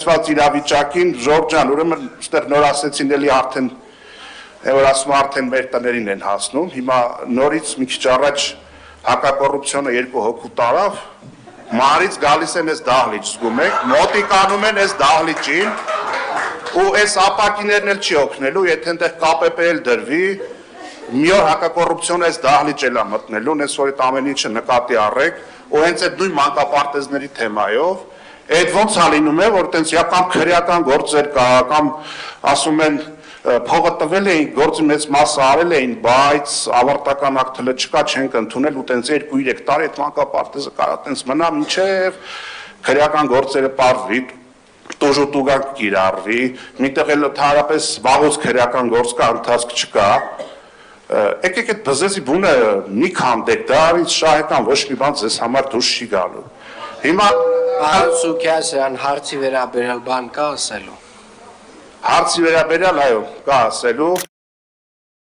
լցված իրավիճակին Ժորժ ջան, ուրեմն այստեղ նոր ասեցին էլի արդեն որ ասում արդեն մեր տներին են հասնում, հիմա նորից մի քիչ առաջ հակակոռուպցիոնը 2 հոգու տարավ, մարից գալիս են այս դահլիճ, զգում եք, մոտիկանում են այս դահլիճին ու այս ապակիներն էլ չի օգնելու, եթե այնտեղ ԿՊՊ էլ դրվի, մի օր հակակոռուպցիոնը այս դահլիճ էլ է մտնելու, այս որ այդ ամեն ինչը նկատի առեք, ու հենց այդ նույն մանկապարտեզների թեմայով, այդ ոնց է լինում է, որ տենց կամ քրեական գործեր կա, կամ ասում են փողը տվել էին, գործի մեծ մասը արել էին, բայց ավարտական ակտը չկա, չենք ընդունել ու տենց 2-3 տարի այդ մանկապարտեզը կարա տենց մնա, մինչև քրեական գործերը պարզվի, տուժուտուգակ կիրառվի, միտեղ էլ ընդհանրապես վաղուց քրեական գործ կա, ընթացք չկա, եկեք այդ բզեզի բունը մի քանդեք, դա ինձ շահեկան ոչ մի բան ձեզ համար դուրս չի գալու։ Հիմա Պարոն Սուքիասյան, հարցի վերաբերյալ բան կա ասելու։ Հարցի վերաբերյալ այո, կա ասելու,